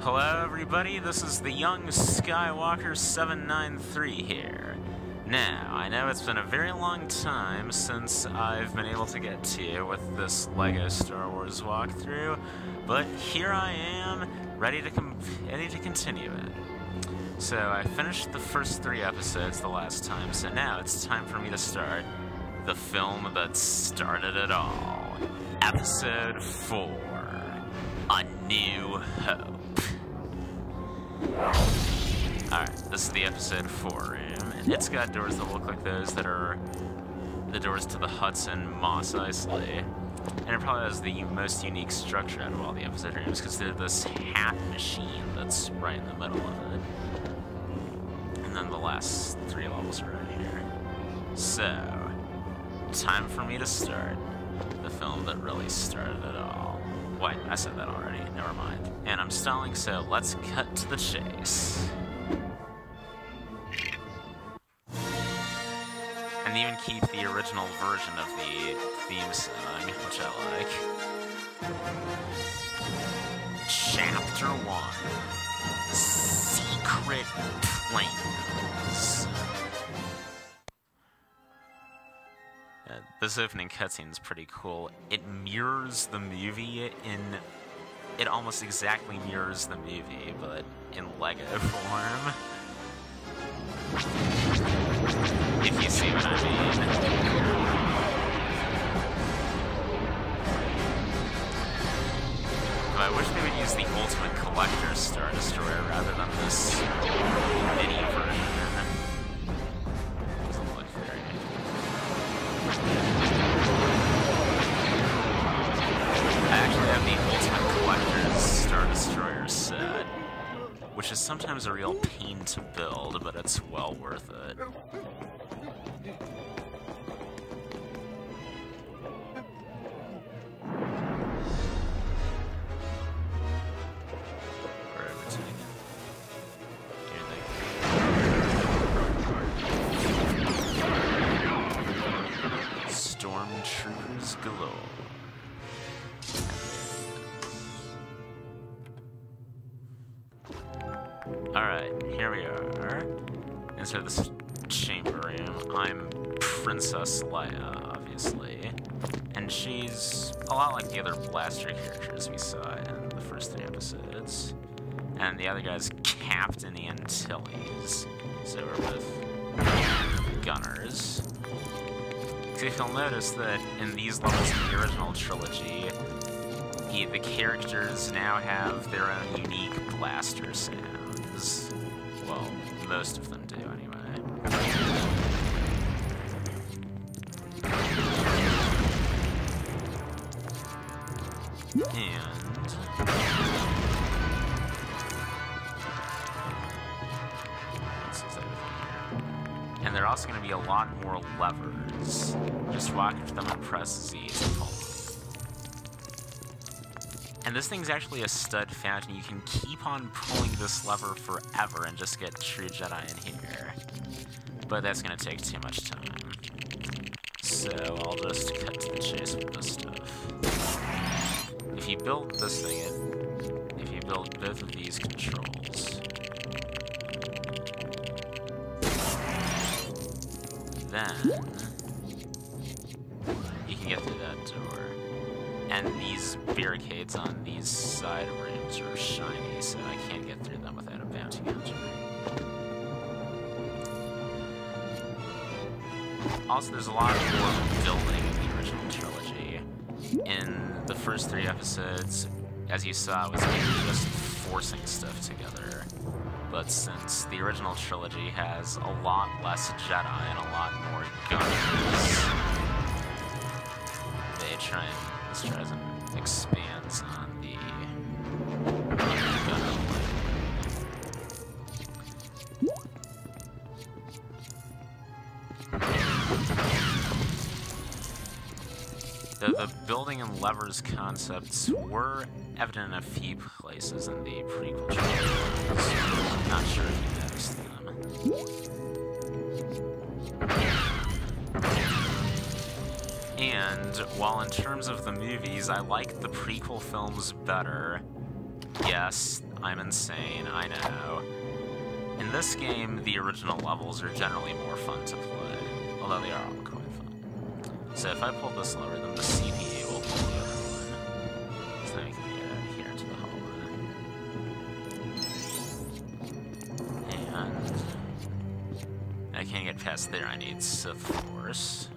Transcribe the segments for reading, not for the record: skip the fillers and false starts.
Hello everybody, this is the young Skywalker 793 here. Now, I know it's been a very long time since I've been able to get to you with this LEGO Star Wars walkthrough, but here I am, ready to continue it. So I finished the first 3 episodes the last time, so now it's time for me to start the film that started it all. Episode 4, A New Hope. Alright, this is the episode 4 room, and it's got doors that look like those that are the doors to the Hudson Moss Eisley. And it probably has the most unique structure out of all the episode rooms, because there's this hat machine that's right in the middle of it. And then the last 3 levels are right here. So, time for me to start the film that really started it all. Wait, I said that already, never mind. And I'm stalling, so let's cut to the chase. And they even keep the original version of the theme song, which I like. Chapter 1. Secret Plans. This opening cutscene is pretty cool. It mirrors the movie it almost exactly mirrors the movie, but in LEGO form. If you see what I mean. But I wish they would use the Ultimate Collector's Star Destroyer rather than this mini version. Doesn't look very good. I actually have the Ultimate Collector's Star Destroyer set, which is sometimes a real pain to build, but it's well worth it. Where are we taking? Here they go. Stormtroopers galore. Alright, here we are. Inside this chamber room, I'm Princess Leia, obviously. And she's a lot like the other blaster characters we saw in the first 3 episodes. And the other guy's Captain Antilles. So we're both gunners. So if you'll notice that in these levels in the original trilogy, the characters now have their own unique blaster sounds. Well, most of them do, anyway. And they're also going to be a lot more levers. Just walk up to them and press Z to pull. And this thing's actually a stud fountain. You can keep on pulling this lever forever and just get true Jedi in here. But that's going to take too much time. So I'll just cut to the chase with this stuff. If you build this thing, if you build both of these controls, then you can get through that door. And these barricades on these side rooms are shiny, so I can't get through them without a bounty hunter. Also, there's a lot more building in the original trilogy. In the first 3 episodes, as you saw, it was just forcing stuff together. But since the original trilogy has a lot less Jedi and a lot more guns, they try and tries and expands on the the building and levers concepts were evident in a few places in the prequel trilogy. I'm not sure if you noticed them. And while in terms of the movies, I like the prequel films better, Yes, I'm insane, I know. In this game, the original levels are generally more fun to play, although they are all quite fun. So if I pull this lever, then the CPU will pull the other one. So now we can get out of here into the hallway. And I can't get past there, I need Sith Force.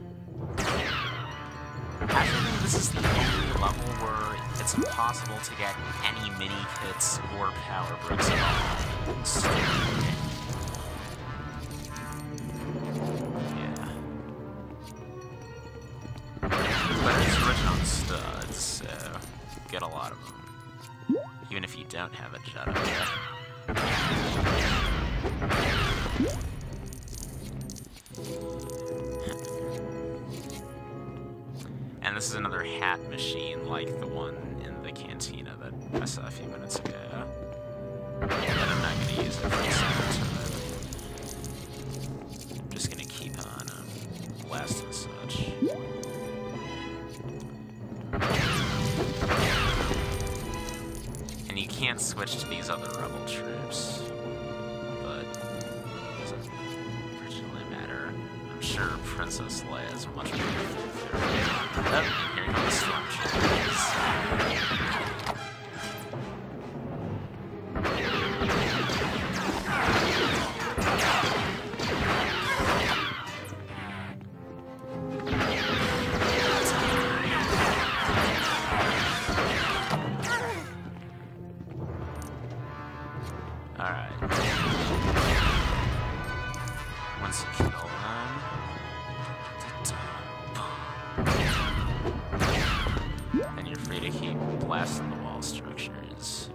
Actually, this is the only level where it's impossible to get any minikits or power bricks at all. So, yeah. But it's rich on studs, so get a lot of them. Even if you don't have a Jedi. And this is another hat machine like the one in the cantina that I saw a few minutes ago. But I'm not going to use it for the second time. I'm just going to keep on blasting such. And you can't switch to these other rebel troops. But it doesn't particularly matter. I'm sure Princess Leia is much more favorite. Oh, here come the stormtroopers. Alright. Once you kill them, then you're free to keep blasting the wall structures.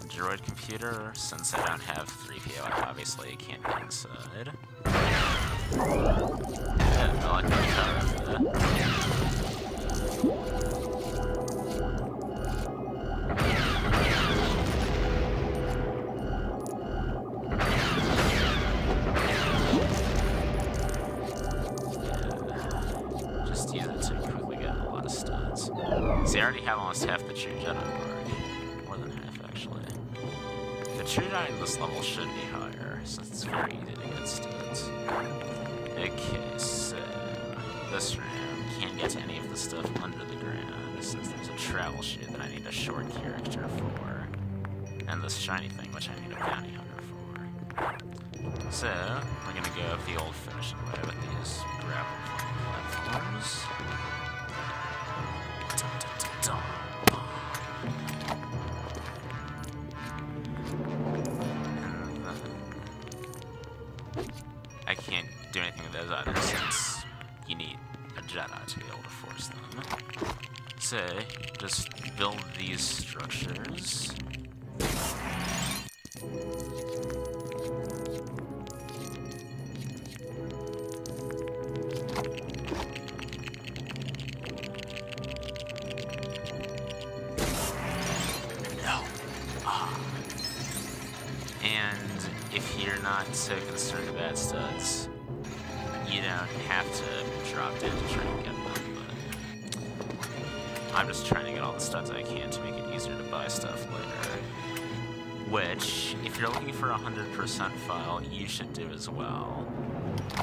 Droid computer, since I don't have 3PO, I obviously can't get inside. Yeah, I like that cover. See, I already have almost half the true Jedi mark. More than half, actually. The true Jedi in this level should be higher, since it's very easy to get studs. Okay, so this room can't get to any of the stuff under the ground, since there's a travel chute that I need a short character for. And this shiny thing, which I need a bounty hunter for. So, we're gonna go the old-fashioned way with these gravel platforms. I can't do anything with those either, since you need a Jedi to be able to force them. So, just build these structures. And if you're not so concerned about studs, you don't have to drop down to try and get them, but I'm just trying to get all the studs I can to make it easier to buy stuff later. Which, if you're looking for a 100% file, you should do as well,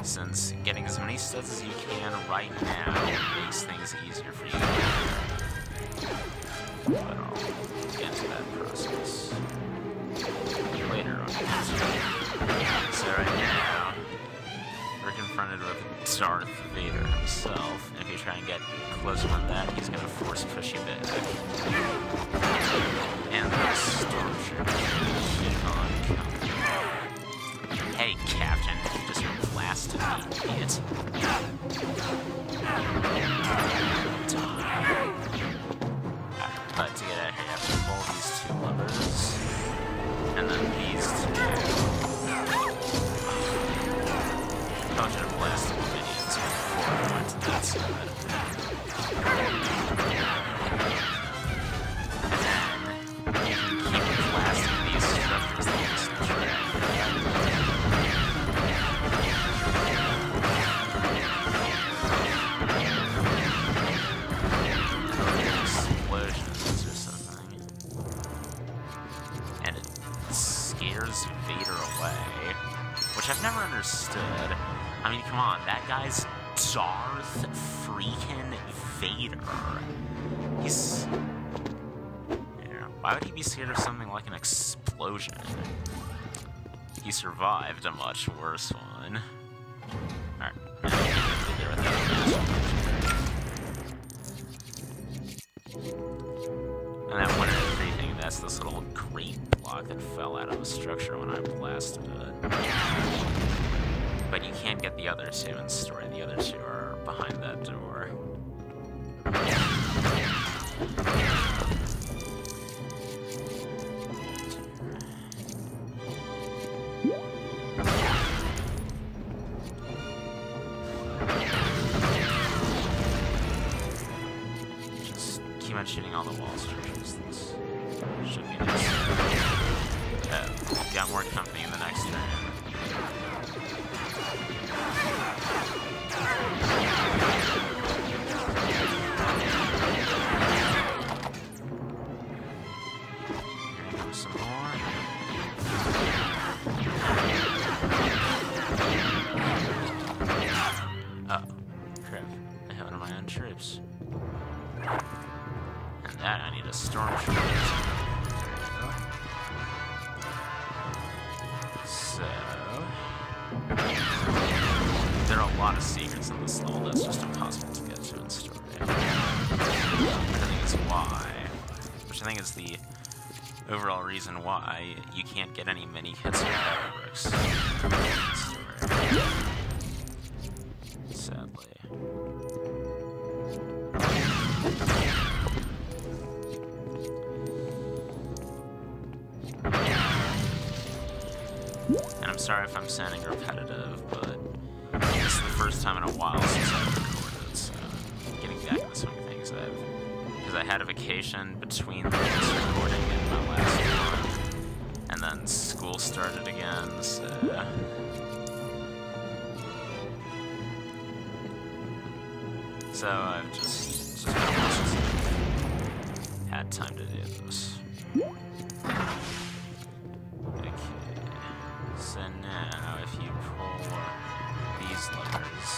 since getting as many studs as you can right now makes things easier for you. But I'll get into that process later on. So right now, we're confronted with Darth Vader himself, and if you try and get closer than that, he's gonna force push you back. And the stormtroopers keep on coming. Hey, Captain, you just blasted me, idiot. But to get out here, you have to pull these two levers. And then these two. I should have blasted the minions before I went to that side. pushes Vader away, which I've never understood. I mean, come on, that guy's Darth freaking Vader. He's... Yeah, why would he be scared of something like an explosion? He survived a much worse one. Alright, I'm gonna get there with that. And that one and everything, that's this little grate block that fell out of the structure when I blasted it. But you can't get the other two in the story. The other two are behind that door. Just keep on shooting all the wall structures. This should be nice. Got more company in the next round. Some more. Oh, crap. I hit one of my own troops. And that I need a stormtrooper. So... there are a lot of secrets in this level that's just impossible to get to in story. Which I think is the overall reason why you can't get any minikits or power bricks in story. Sadly. And I'm sorry if I'm sounding repetitive, but this is the first time in a while since I've recorded, so getting back in the swing of things, because I had a vacation between this recording and my last one, and then school started again, so I've just been had time to do this. Okay, so now if you pull these levers,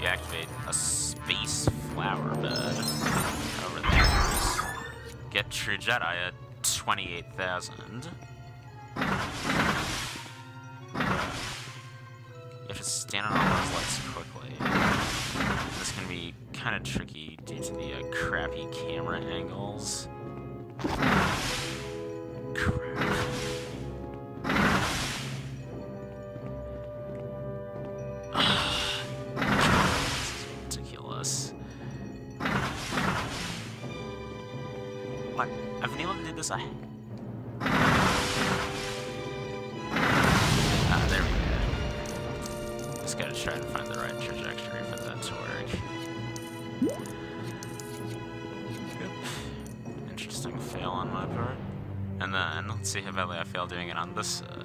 you activate a space flower bed over there. Get True Jedi at 28,000. You have to stand on all those lights quickly. This can be kind of tricky due to the crappy camera angles. Crap. This is ridiculous. What? I've been able to do this. There we go. Just gotta try and find the right trajectory for that to work. Yep. Interesting fail on my part. And then, let's see how badly I fail doing it on this side.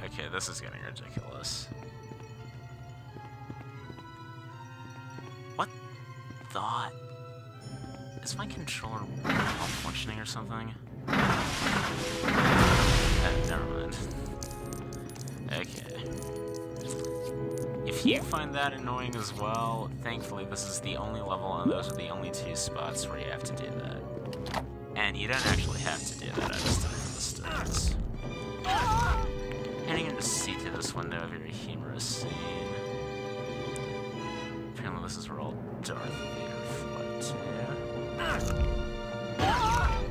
Okay, this is getting ridiculous. What the... Is my controller malfunctioning or something? Never mind. Okay. If you find that annoying as well, thankfully this is the only level and those are the only two spots where you have to do that. And you don't actually have to do that, I just did it for the stats. And you can just see through this window of your humorous scene. Apparently this is where all Darth Vader fled to.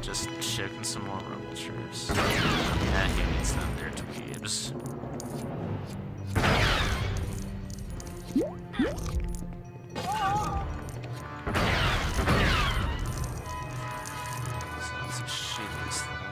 Just choking some more rebel troops. Yeah, he needs them, they're dweebs. So let's shoot this thing.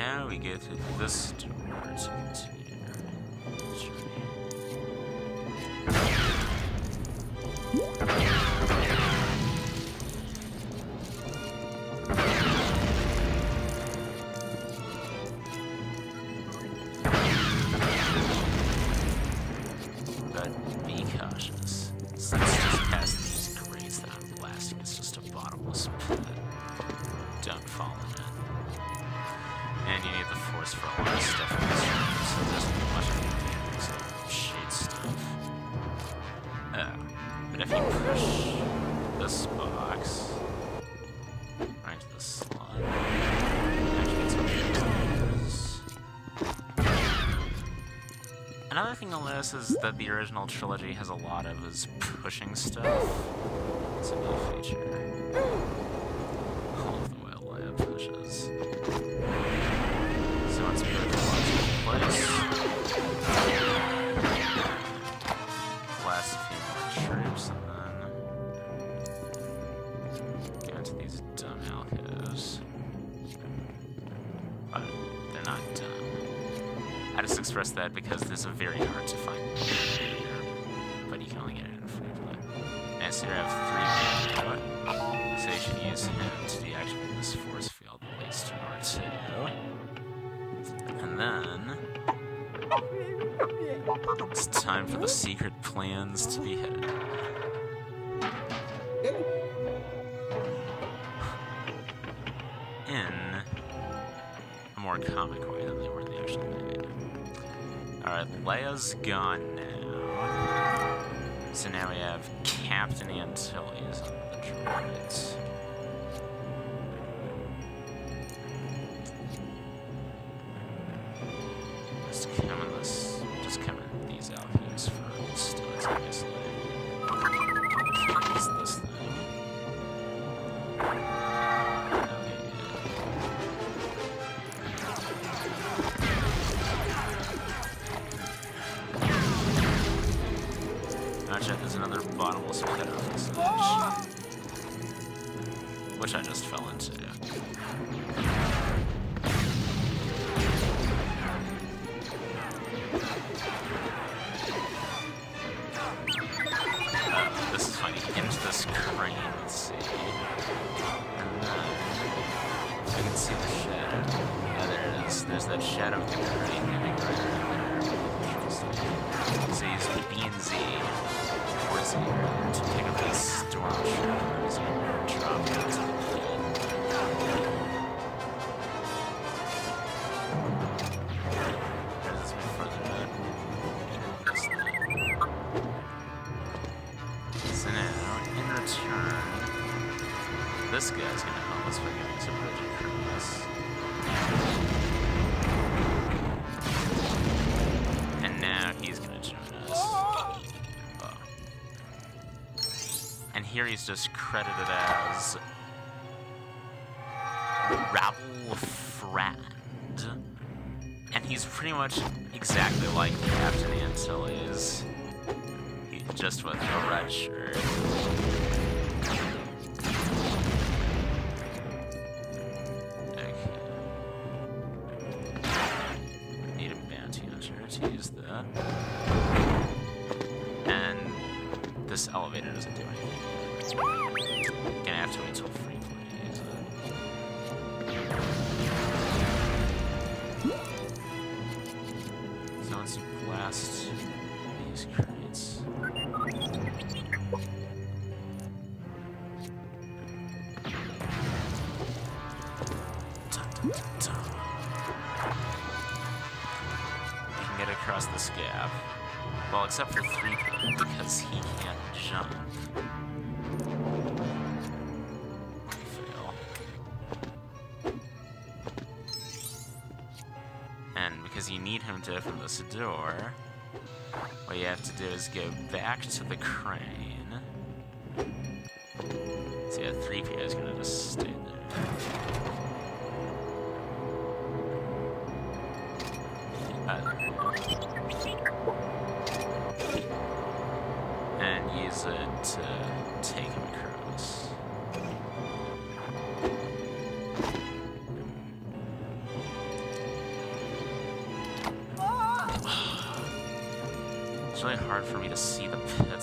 now we go through this door to continue the journey. But be cautious, since just past these grates that I'm blasting, it's just a bottomless pit. Don't fall in it. And you need the force for a lot of stuff in this room, so there's much of it except shade stuff. Oh, but if you push this box right into the slot, it actually gets some. Another thing I'll notice is that the original trilogy has a lot of is pushing stuff. It's a new feature. All of the way Leia pushes. So once we put the box in place, blast a few more troops, and then go into these dumb alcoves. But they're not dumb. I just expressed that because there's a very hard to find here, but you can only get it in free play. And so you have 3 people, so you should use him to deactivate this force field that leads to R2. And then it's time for the secret plans to be hidden. In a more comic way than they were in the actual movie. Alright, Leia's gone now. So now we have Captain Antilles on the droids. Just come in these alcoves first, obviously. What's this thing? There's another bottomless pit on this edge, which I just fell into. This is funny. You get into this crane, let's see. And then I can see the shadow. Yeah, there it is. There's that shadow of the crane moving right around there. So use B and Z towards here to pick up these stormtroopers and drop them into the pit. There's this one further back. So now, in return, this guy's gonna help us by giving us a bridge across. And now he's gonna join us. Oh. And here he's just credited as Rabble Friend. And he's pretty much exactly like Captain Antilles. Just with a red shirt. Okay. Need a bounty hunter to use that. And this elevator doesn't do anything. Gonna have to wait until free play to use it. So once you blast these crates. You can get across this gap. Well, except for 3 people, because he can't jump. Fail. And because you need him to open this door, what you have to do is go back to the crane. So yeah, 3PO is gonna just stay there. And use it to take him across. It's really hard for me to see the pits.